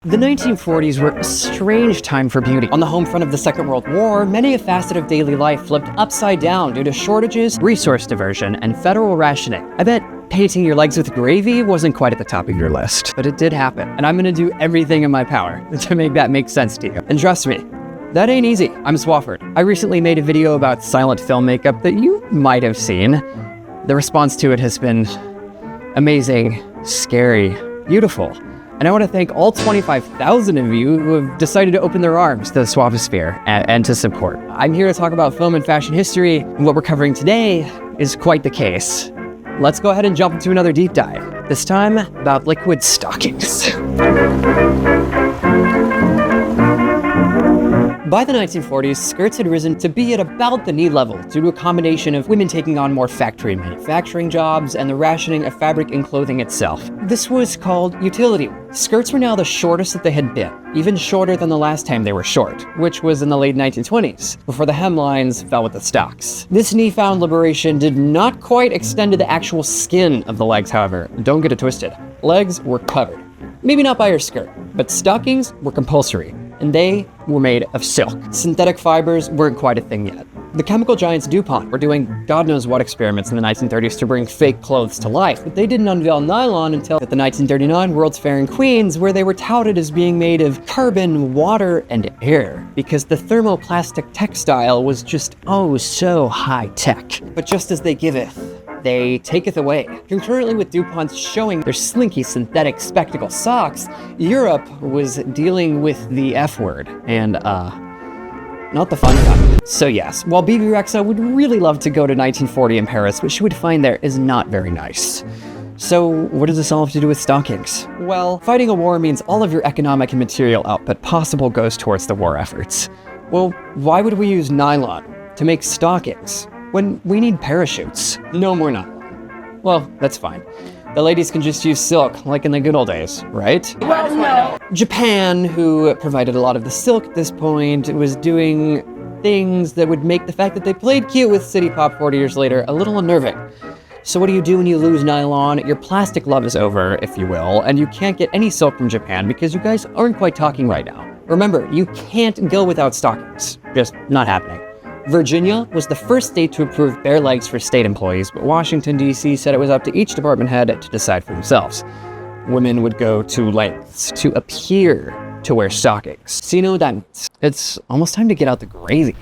The 1940s were a strange time for beauty. On the home front of the Second World War, many a facet of daily life flipped upside down due to shortages, resource diversion, and federal rationing. I bet painting your legs with gravy wasn't quite at the top of your list, but it did happen, and I'm gonna do everything in my power to make that make sense to you. And trust me, that ain't easy. I'm Swofford. I recently made a video about silent film makeup that you might have seen. The response to it has been amazing, scary, beautiful. And I want to thank all 25,000 of you who have decided to open their arms to the Swoffosphere and to support. I'm here to talk about film and fashion history, and what we're covering today is quite the case. Let's go ahead and jump into another deep dive, this time about liquid stockings. By the 1940s, skirts had risen to be at about the knee level due to a combination of women taking on more factory manufacturing jobs and the rationing of fabric and clothing itself. This was called utility. Skirts were now the shortest that they had been, even shorter than the last time they were short, which was in the late 1920s, before the hemlines fell with the stocks. This knee-found liberation did not quite extend to the actual skin of the legs, however. Don't get it twisted. Legs were covered. Maybe not by your skirt, but stockings were compulsory, and they were made of silk. Synthetic fibers weren't quite a thing yet. The chemical giants DuPont were doing God knows what experiments in the 1930s to bring fake clothes to life, but they didn't unveil nylon until at the 1939 World's Fair in Queens, where they were touted as being made of carbon, water, and air, because the thermoplastic textile was just oh so high-tech. But just as they giveth, they taketh away. Concurrently with DuPont's showing their slinky synthetic spectacle socks, Europe was dealing with the F word, and not the fun kind. So yes, while Bibi Rexha would really love to go to 1940 in Paris, what she would find there is not very nice. So what does this all have to do with stockings? Well, fighting a war means all of your economic and material output possible goes towards the war efforts. Well, why would we use nylon to make stockings when we need parachutes? No more nylon. Well, that's fine. The ladies can just use silk, like in the good old days, right? Well, no. Japan, who provided a lot of the silk at this point, was doing things that would make the fact that they played cute with City Pop 40 years later a little unnerving. So what do you do when you lose nylon? Your plastic love is over, if you will, and you can't get any silk from Japan because you guys aren't quite talking right now. Remember, you can't go without stockings. Just not happening. Virginia was the first state to approve bare legs for state employees, but Washington, D.C. said it was up to each department head to decide for themselves. Women would go to lengths to appear to wear stockings. See no that. It's almost time to get out the gravy.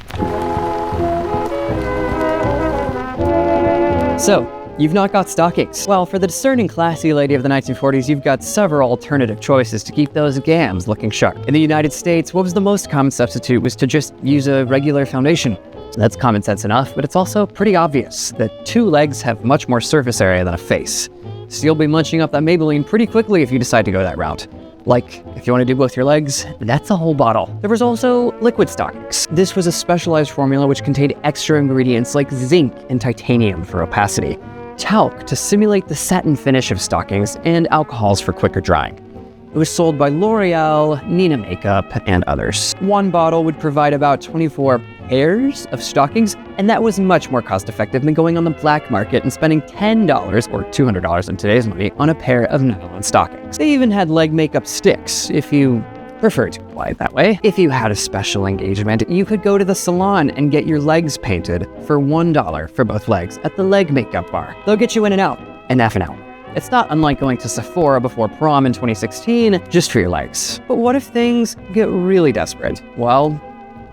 So, you've not got stockings. Well, for the discerning classy lady of the 1940s, you've got several alternative choices to keep those gams looking sharp. In the United States, what was the most common substitute was to just use a regular foundation. That's common sense enough, but it's also pretty obvious that two legs have much more surface area than a face. So you'll be munching up that Maybelline pretty quickly if you decide to go that route. Like, if you want to do both your legs, that's a whole bottle. There was also liquid stockings. This was a specialized formula which contained extra ingredients like zinc and titanium for opacity, talc to simulate the satin finish of stockings, and alcohols for quicker drying. It was sold by L'Oreal, Nina Makeup, and others. One bottle would provide about 24 pairs of stockings, and that was much more cost-effective than going on the black market and spending $10 or $200 in today's money on a pair of nylon stockings. They even had leg makeup sticks, if you prefer to apply it that way. If you had a special engagement, you could go to the salon and get your legs painted for $1 for both legs at the leg makeup bar. They'll get you in and out, and half an hour. It's not unlike going to Sephora before prom in 2016, just for your legs. But what if things get really desperate? Well,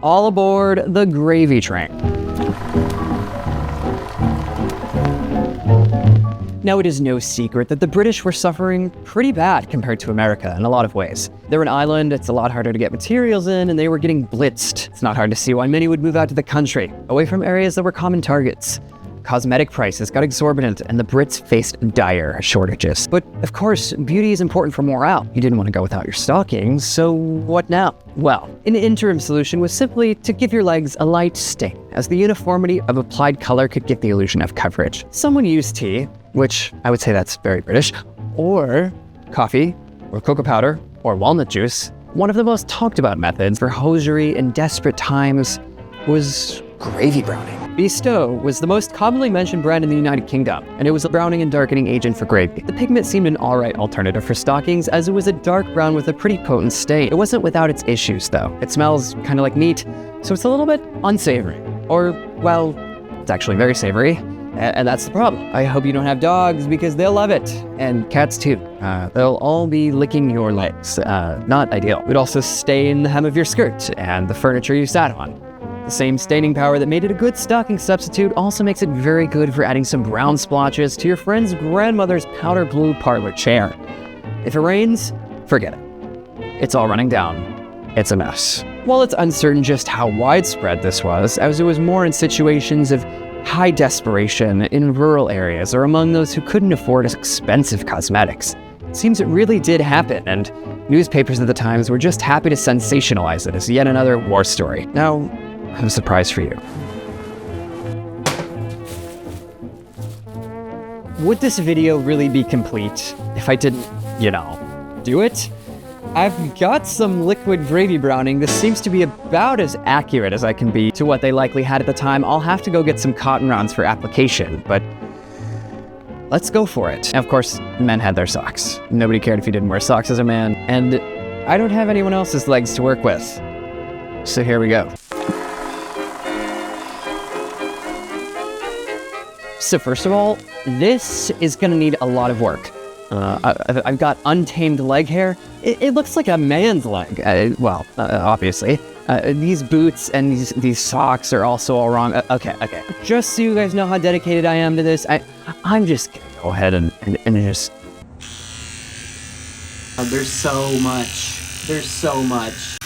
all aboard the gravy train. Now, it is no secret that the British were suffering pretty bad compared to America in a lot of ways. They're an island, it's a lot harder to get materials in, and they were getting blitzed. It's not hard to see why many would move out to the country, away from areas that were common targets. Cosmetic prices got exorbitant, and the Brits faced dire shortages. But of course, beauty is important for morale. You didn't want to go without your stockings, so what now? Well, an interim solution was simply to give your legs a light stain, as the uniformity of applied color could give the illusion of coverage. Someone used tea, which I would say that's very British, or coffee, or cocoa powder, or walnut juice. One of the most talked about methods for hosiery in desperate times was gravy browning. Bisto was the most commonly mentioned brand in the United Kingdom, and it was a browning and darkening agent for gravy. The pigment seemed an alright alternative for stockings, as it was a dark brown with a pretty potent stain. It wasn't without its issues, though. It smells kind of like meat, so it's a little bit unsavory. Or, well, it's actually very savory. And that's the problem. I hope you don't have dogs, because they'll love it. And cats too. They'll all be licking your legs. Not ideal. It would also stain the hem of your skirt and the furniture you sat on. The same staining power that made it a good stocking substitute also makes it very good for adding some brown splotches to your friend's grandmother's powder blue parlor chair. If it rains, forget it. It's all running down. It's a mess. While it's uncertain just how widespread this was, as it was more in situations of high desperation in rural areas or among those who couldn't afford expensive cosmetics. It seems it really did happen, and newspapers at the times were just happy to sensationalize it as yet another war story. Now, I have a surprise for you. Would this video really be complete if I didn't, do it? I've got some liquid gravy browning. This seems to be about as accurate as I can be to what they likely had at the time. I'll have to go get some cotton rounds for application, but let's go for it. And of course, men had their socks. Nobody cared if you didn't wear socks as a man, and I don't have anyone else's legs to work with. So here we go. So first of all, this is gonna need a lot of work. I've got untamed leg hair. It looks like a man's leg. Obviously. These boots and these socks are also all wrong. Okay. Just so you guys know how dedicated I am to this, I'm just gonna go ahead and just... There's so much.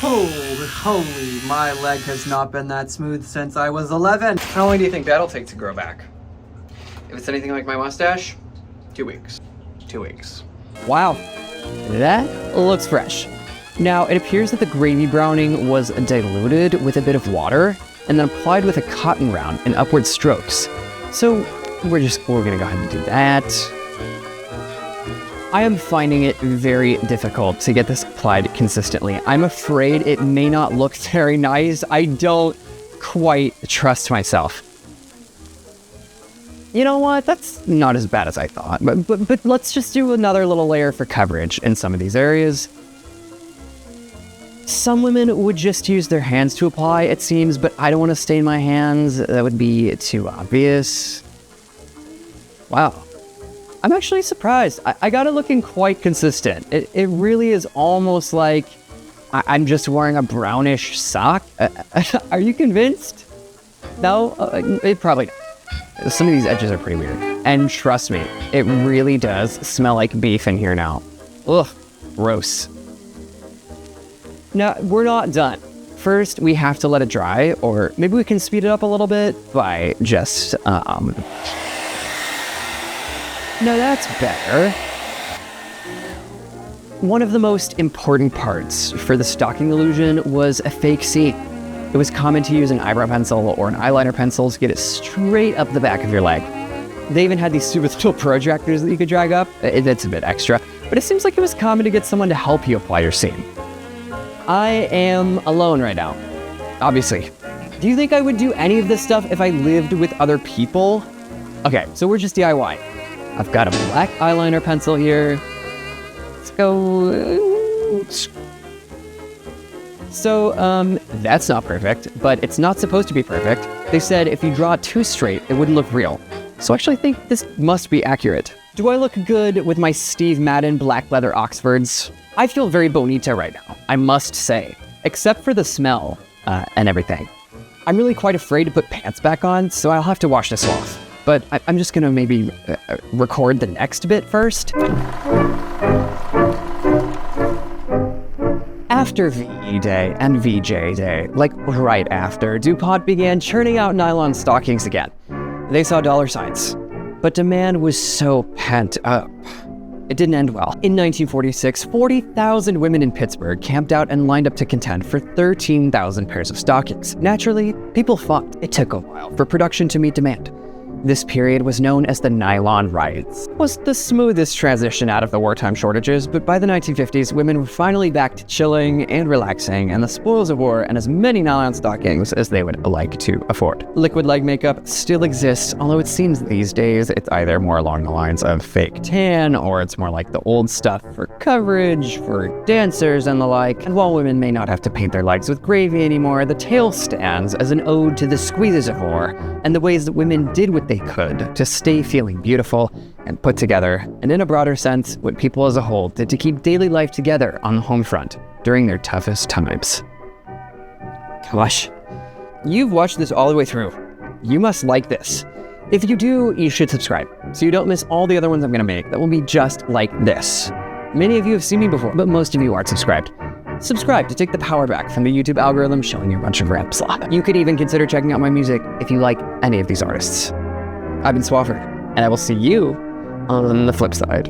Holy, my leg has not been that smooth since I was 11. How long do you think that'll take to grow back? If it's anything like my mustache, 2 weeks. 2 weeks. Wow, that looks fresh. Now, it appears that the gravy browning was diluted with a bit of water and then applied with a cotton round in upward strokes. So we're gonna go ahead and do that. I am finding it very difficult to get this applied consistently. I'm afraid it may not look very nice. I don't quite trust myself. You know what? That's not as bad as I thought. But let's just do another little layer for coverage in some of these areas. Some women would just use their hands to apply, it seems, but I don't want to stain my hands. That would be too obvious. Wow. I'm actually surprised. I got it looking quite consistent. It really is almost like I'm just wearing a brownish sock. Are you convinced? No? It probably not. Some of these edges are pretty weird. And trust me, it really does smell like beef in here now. Ugh, gross. Now, we're not done. First, we have to let it dry, or maybe we can speed it up a little bit by just, No, that's better. One of the most important parts for the stocking illusion was a fake seam. It was common to use an eyebrow pencil or an eyeliner pencil to get it straight up the back of your leg. They even had these super little protractors that you could drag up. It's a bit extra, but it seems like it was common to get someone to help you apply your seam. I am alone right now, obviously. Do you think I would do any of this stuff if I lived with other people? Okay, so we're just DIY. I've got a black eyeliner pencil here. Let's go. So, that's not perfect, but it's not supposed to be perfect. They said if you draw it too straight, it wouldn't look real. So I actually think this must be accurate. Do I look good with my Steve Madden black leather Oxfords? I feel very bonita right now, I must say, except for the smell and everything. I'm really quite afraid to put pants back on, so I'll have to wash this off. But I'm just gonna maybe record the next bit first. After VE Day and VJ Day, like right after, DuPont began churning out nylon stockings again. They saw dollar signs, but demand was so pent up. It didn't end well. In 1946, 40,000 women in Pittsburgh camped out and lined up to contend for 13,000 pairs of stockings. Naturally, people fought. It took a while for production to meet demand. This period was known as the Nylon riots. It was the smoothest transition out of the wartime shortages, but by the 1950s, women were finally back to chilling and relaxing, and the spoils of war and as many nylon stockings as they would like to afford. Liquid leg makeup still exists, although it seems these days it's either more along the lines of fake tan, or it's more like the old stuff for coverage, for dancers and the like. And while women may not have to paint their legs with gravy anymore, the tale stands as an ode to the squeezes of war and the ways that women did what they could to stay feeling beautiful and put together, and in a broader sense, what people as a whole did to keep daily life together on the home front during their toughest times. Gosh, you've watched this all the way through. You must like this. If you do, you should subscribe, so you don't miss all the other ones I'm gonna make that will be just like this. Many of you have seen me before, but most of you aren't subscribed. Subscribe to take the power back from the YouTube algorithm showing you a bunch of rap slop. You could even consider checking out my music if you like any of these artists. I've been Swofford, and I will see you on the flip side.